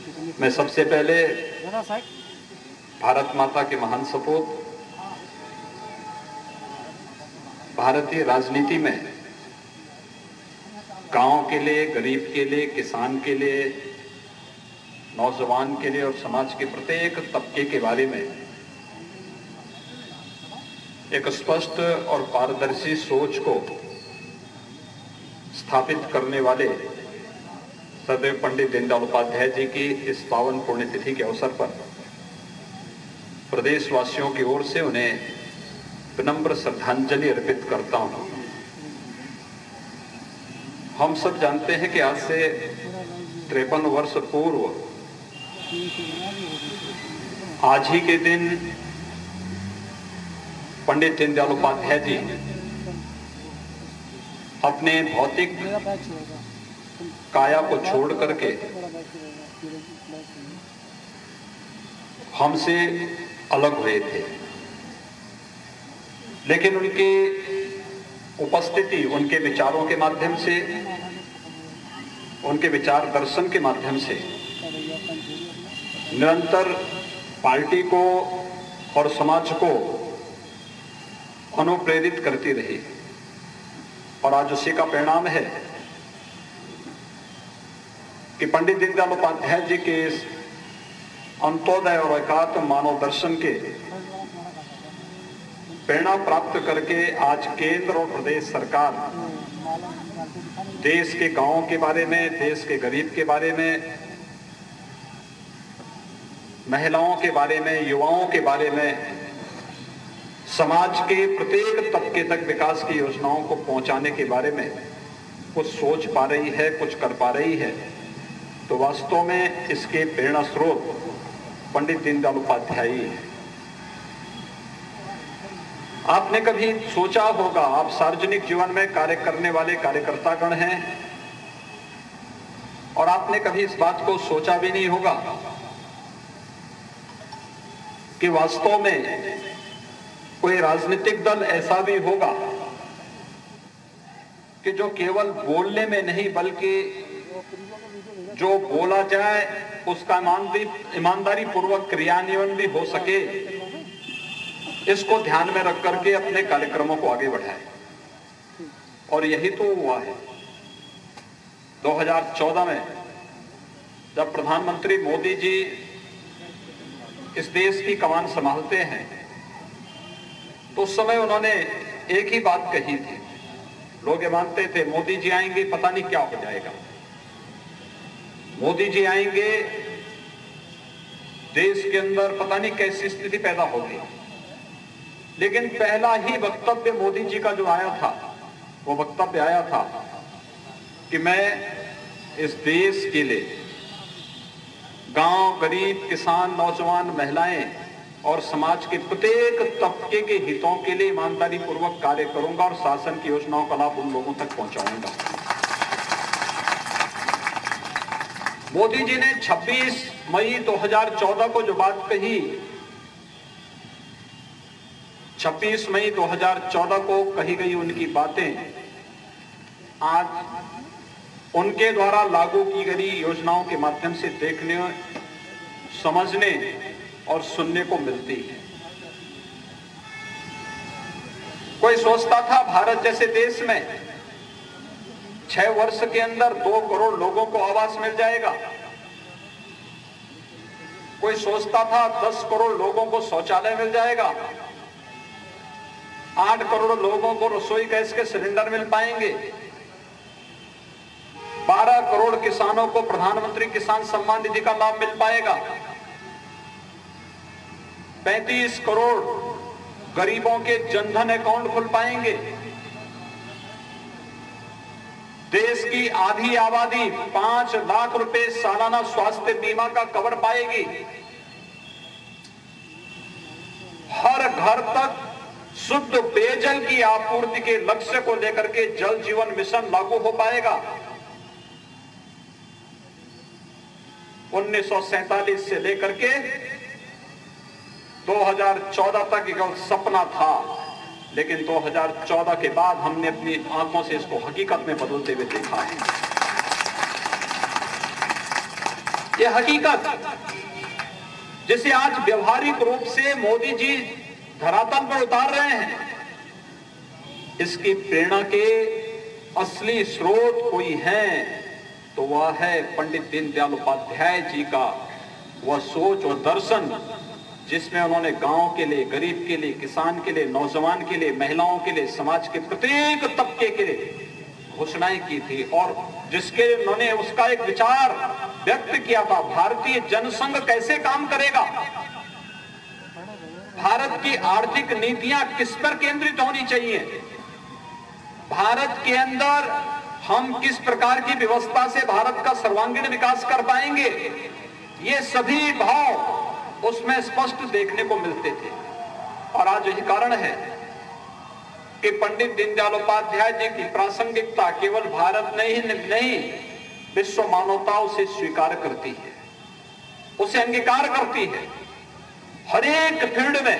मैं सबसे पहले भारत माता के महान सपूत, भारतीय राजनीति में गांव के लिए, गरीब के लिए, किसान के लिए, नौजवान के लिए और समाज के प्रत्येक तबके के बारे में एक स्पष्ट और पारदर्शी सोच को स्थापित करने वाले सदैव पंडित दीनदयाल उपाध्याय जी की इस पावन पुण्यतिथि के अवसर पर प्रदेशवासियों की ओर से उन्हें विनम्र श्रद्धांजलि अर्पित करता हूं। हम सब जानते हैं कि आज से 53 वर्ष पूर्व आज ही के दिन पंडित दीनदयाल उपाध्याय जी अपने भौतिक काया को छोड़ करके हमसे अलग हुए थे, लेकिन उनकी उपस्थिति उनके विचारों के माध्यम से, उनके विचार दर्शन के माध्यम से निरंतर पार्टी को और समाज को अनुप्रेरित करती रही और आज उसी का परिणाम है कि पंडित दीनदयाल उपाध्याय जी के इस अंत्योदय और एकात्म मानव दर्शन के प्रेरणा प्राप्त करके आज केंद्र और प्रदेश सरकार देश के गांवों के बारे में, देश के गरीब के बारे में, महिलाओं के बारे में, युवाओं के बारे में, समाज के प्रत्येक तबके तक विकास की योजनाओं को पहुंचाने के बारे में कुछ सोच पा रही है, कुछ कर पा रही है, तो वास्तव में इसके प्रेरणा स्रोत पंडित दीनदयाल उपाध्याय है। आपने कभी सोचा होगा, आप सार्वजनिक जीवन में कार्य करने वाले कार्यकर्तागण हैं और आपने कभी इस बात को सोचा भी नहीं होगा कि वास्तव में कोई राजनीतिक दल ऐसा भी होगा कि जो केवल बोलने में नहीं बल्कि जो बोला जाए उसका ईमानदारी पूर्वक क्रियान्वयन भी हो सके, इसको ध्यान में रख करके अपने कार्यक्रमों को आगे बढ़ाए। और यही तो हुआ है। 2014 में जब प्रधानमंत्री मोदी जी इस देश की कमान संभालते हैं तो उस समय उन्होंने एक ही बात कही थी। लोग ये मानते थे मोदी जी आएंगे पता नहीं क्या हो जाएगा, मोदी जी आएंगे देश के अंदर पता नहीं कैसी स्थिति पैदा होगी। लेकिन पहला ही वक्तव्य मोदी जी का जो आया था, वो वक्तव्य आया था कि मैं इस देश के लिए गांव, गरीब, किसान, नौजवान, महिलाएं और समाज के प्रत्येक तबके के हितों के लिए ईमानदारी पूर्वक कार्य करूंगा और शासन की योजनाओं का लाभ उन लोगों तक पहुंचाऊंगा। मोदी जी ने 26 मई 2014 को जो बात कही, 26 मई 2014 को कही गई उनकी बातें आज उनके द्वारा लागू की गई योजनाओं के माध्यम से देखने, समझने और सुनने को मिलती है। कोई सोचता था भारत जैसे देश में 6 वर्ष के अंदर 2 करोड़ लोगों को आवास मिल जाएगा। कोई सोचता था 10 करोड़ लोगों को शौचालय मिल जाएगा, 8 करोड़ लोगों को रसोई गैस के सिलेंडर मिल पाएंगे, 12 करोड़ किसानों को प्रधानमंत्री किसान सम्मान निधि का लाभ मिल पाएगा, 35 करोड़ गरीबों के जनधन अकाउंट खुल पाएंगे, देश की आधी आबादी 5 लाख रुपए सालाना स्वास्थ्य बीमा का कवर पाएगी, हर घर तक शुद्ध पेयजल की आपूर्ति के लक्ष्य को लेकर के जल जीवन मिशन लागू हो पाएगा। 1947 से लेकर के 2014 तक एक सपना था, लेकिन 2014 के बाद हमने अपनी आंखों से इसको हकीकत में बदलते हुए देखा है। ये हकीकत जिसे आज व्यवहारिक रूप से मोदी जी धरातल पर उतार रहे हैं, इसकी प्रेरणा के असली स्रोत कोई है तो वह है पंडित दीनदयाल उपाध्याय जी का वह सोच और दर्शन, जिसमें उन्होंने गांव के लिए, गरीब के लिए, किसान के लिए, नौजवान के लिए, महिलाओं के लिए, समाज के प्रत्येक तबके के लिए घोषणाएं की थी और जिसके उन्होंने उसका एक विचार व्यक्त किया था, भारतीय जनसंघ कैसे काम करेगा, भारत की आर्थिक नीतियां किस पर केंद्रित होनी चाहिए, भारत के अंदर हम किस प्रकार की व्यवस्था से भारत का सर्वांगीण विकास कर पाएंगे, ये सभी भाव उसमें स्पष्ट देखने को मिलते थे। और आज यही कारण है कि पंडित दीनदयाल उपाध्याय जी की प्रासंगिकता केवल भारत नहीं विश्व मानवता उसे स्वीकार करती है, उसे अंगीकार करती है। हर एक फील्ड में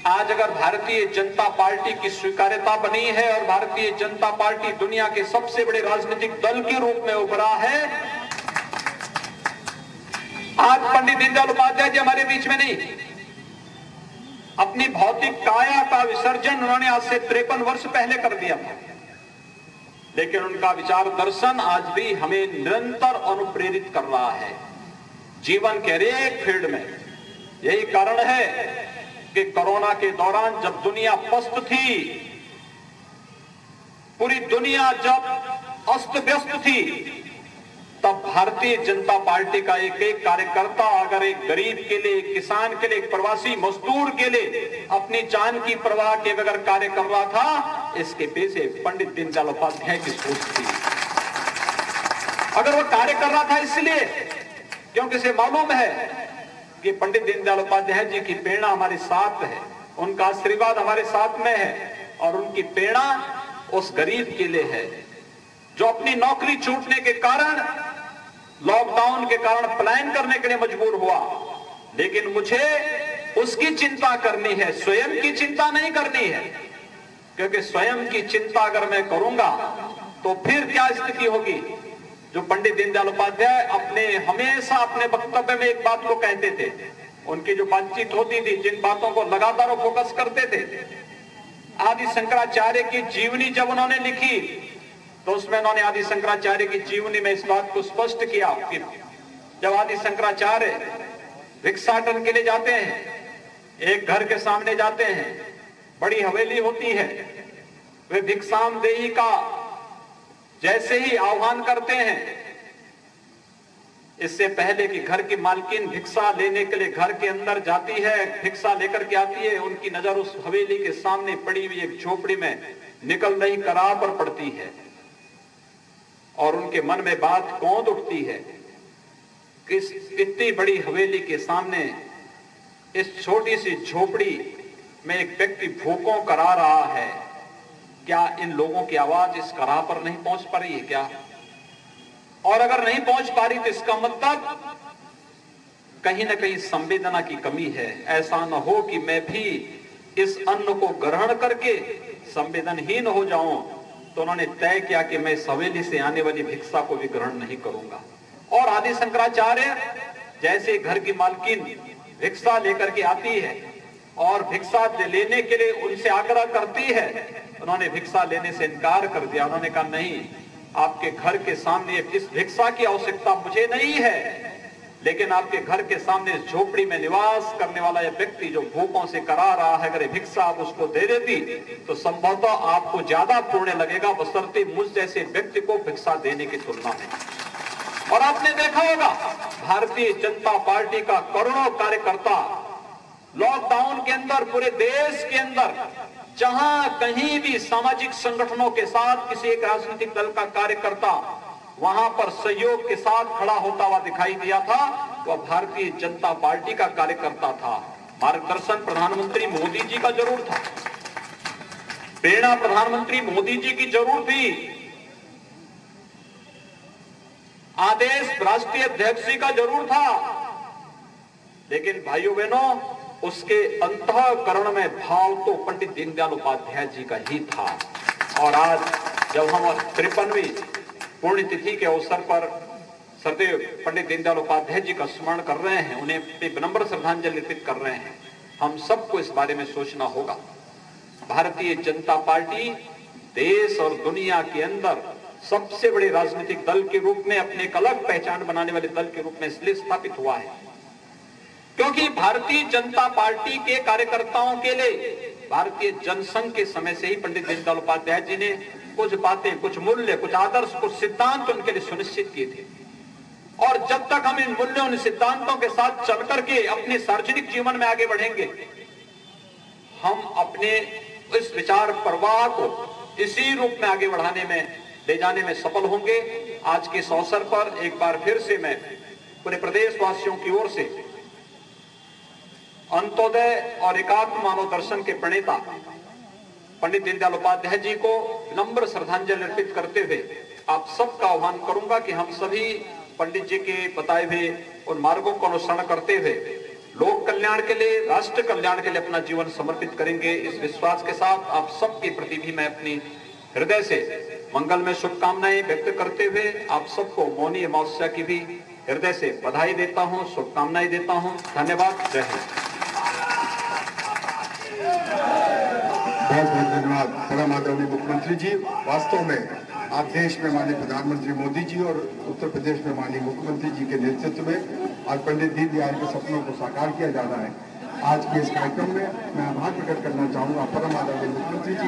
आज अगर भारतीय जनता पार्टी की स्वीकार्यता बनी है और भारतीय जनता पार्टी दुनिया के सबसे बड़े राजनीतिक दल के रूप में उभरा है, आज पंडित दीनदयाल उपाध्याय जी हमारे बीच में नहीं, अपनी भौतिक काया का विसर्जन उन्होंने आज से 53 वर्ष पहले कर दिया था, लेकिन उनका विचार दर्शन आज भी हमें निरंतर अनुप्रेरित कर रहा है जीवन के हर एक फील्ड में। यही कारण है कि कोरोना के दौरान जब दुनिया पस्त थी, पूरी दुनिया जब अस्त व्यस्त थी, तब भारतीय जनता पार्टी का एक एक कार्यकर्ता अगर एक गरीब के लिए, एक किसान के लिए, एक प्रवासी मजदूर के लिए अपनी जान की परवाह के बगैर कार्य कर रहा था, इसके पीछे पंडित दीनदयाल उपाध्याय की सोच थी। अगर वो कार्य कर रहा था इसलिए क्योंकि इसे मालूम है कि पंडित दीनदयाल उपाध्याय जी की प्रेरणा हमारे साथ है, उनका आशीर्वाद हमारे साथ में है और उनकी प्रेरणा उस गरीब के लिए है जो अपनी नौकरी छूटने के कारण, लॉकडाउन के कारण पलायन करने के लिए मजबूर हुआ, लेकिन मुझे उसकी चिंता करनी है, स्वयं की चिंता नहीं करनी है, क्योंकि स्वयं की चिंता अगर मैं करूंगा तो फिर क्या स्थिति होगी। जो पंडित दीनदयाल उपाध्याय हमेशा अपने वक्तव्य में एक बात को कहते थे, उनकी जो बातचीत होती थी, जिन बातों को लगातार फोकस करते थे, आदि शंकराचार्य की जीवनी जब उन्होंने लिखी तो उसमें उन्होंने आदि शंकराचार्य की जीवनी में इस बात को स्पष्ट किया कि जब आदि शंकराचार्य भिक्षाटन के लिए जाते हैं, एक घर के सामने जाते हैं, बड़ी हवेली होती है, वे भिक्षामदेही का जैसे ही आह्वान करते हैं, इससे पहले कि घर की मालकिन भिक्षा लेने के लिए घर के अंदर जाती है, भिक्षा लेकर के आती है, उनकी नजर उस हवेली के सामने पड़ी हुई एक झोपड़ी में निकल रही कराह पर पड़ती है और उनके मन में बात कौंध उठती है कि इतनी बड़ी हवेली के सामने इस छोटी सी झोपड़ी में एक व्यक्ति भूखों करा रहा है, क्या इन लोगों की आवाज इस कराह पर नहीं पहुंच पा रही है क्या? और अगर नहीं पहुंच पा रही तो इसका मतलब कहीं ना कहीं संवेदना की कमी है। ऐसा न हो कि मैं भी इस अन्न को ग्रहण करके संवेदनहीन हो जाऊं, तो उन्होंने तय किया कि मैं हवेली से आने वाली भिक्षा को भी ग्रहण नहीं करूंगा। और आदि शंकराचार्य जैसे घर की मालकिन भिक्षा लेकर के आती है और भिक्षा लेने के लिए उनसे आग्रह करती है, उन्होंने भिक्षा लेने से इनकार कर दिया। उन्होंने कहा नहीं, आपके घर के सामने इस भिक्षा की आवश्यकता मुझे नहीं है, लेकिन आपके घर के सामने इस झोपड़ी में निवास करने वाला यह व्यक्ति जो भूखों से करा रहा है, अगर भिक्षा आप उसको दे देती तो संभवतः आपको ज्यादा पुण्य लगेगा, बशर्ते मुझ जैसे व्यक्ति को भिक्षा देने की तुलना में। और आपने देखा होगा भारतीय जनता पार्टी का करोड़ों कार्यकर्ता लॉकडाउन के अंदर, पूरे देश के अंदर जहां कहीं भी सामाजिक संगठनों के साथ किसी एक राजनीतिक दल का कार्यकर्ता वहां पर सहयोग के साथ खड़ा होता हुआ दिखाई दिया था, वह भारतीय जनता पार्टी का कार्यकर्ता था। मार्गदर्शन प्रधानमंत्री मोदी जी का जरूर था, प्रेरणा प्रधानमंत्री मोदी जी की जरूर थी, आदेश राष्ट्रीय अध्यक्ष जी का जरूर था, लेकिन भाइयों बहनों उसके अंतःकरण में भाव तो पंडित दीनदयाल उपाध्याय जी का ही था। और आज जब हम 53वीं पुण्यतिथि के अवसर पर सदैव पंडित दीनदयाल उपाध्याय जी का स्मरण कर रहे हैं, उन्हें अपनी विनम्र श्रद्धांजलि अर्पित कर रहे हैं। हम सबको इस बारे में सोचना होगा। भारतीय जनता पार्टी देश और दुनिया के अंदर सबसे बड़े राजनीतिक दल के रूप में, अपने एक अलग पहचान बनाने वाले दल के रूप में इसलिए स्थापित हुआ है क्योंकि भारतीय जनता पार्टी के कार्यकर्ताओं के लिए भारतीय जनसंघ के समय से ही पंडित दीनदयाल उपाध्याय जी ने कुछ बातें, कुछ मूल्य, कुछ आदर्श, कुछ सिद्धांत उनके लिए सुनिश्चित किए थे। और जब तक हम इन मूल्यों, इन सिद्धांतों के साथ चल करके अपने सार्वजनिक जीवन में आगे बढ़ेंगे, हम अपने इस विचार प्रवाह को इसी रूप में आगे बढ़ाने में, ले जाने में सफल होंगे। आज के इस अवसर पर एक बार फिर से मैं पूरे प्रदेशवासियों की ओर से अंत्योदय और एकात्म मानव दर्शन के प्रणेता पंडित दीनदयाल उपाध्याय जी को विनम्र श्रद्धांजलि अर्पित करते हुए आप सबका आह्वान करूंगा कि हम सभी पंडित जी के बताए हुए उन मार्गों को अनुसरण करते हुए लोक कल्याण के लिए, राष्ट्र कल्याण के लिए अपना जीवन समर्पित करेंगे। इस विश्वास के साथ आप सबके प्रति भी मैं अपनी हृदय से मंगलमय शुभकामनाएं व्यक्त करते हुए आप सबको मौनी अमावस्या की भी हृदय से बधाई देता हूं, शुभकामनाएं देता हूं। धन्यवाद। जय हिंद। बहुत बहुत धन्यवाद परम आदरणीय मुख्यमंत्री जी। वास्तव में आज देश में माननीय प्रधानमंत्री मोदी जी और उत्तर प्रदेश में माननीय मुख्यमंत्री जी के नेतृत्व में आज पंडित दीनदयाल के सपनों को साकार किया जा रहा है। आज के इस कार्यक्रम में मैं आभार प्रकट करना चाहूंगा परम आदरणीय मुख्यमंत्री जी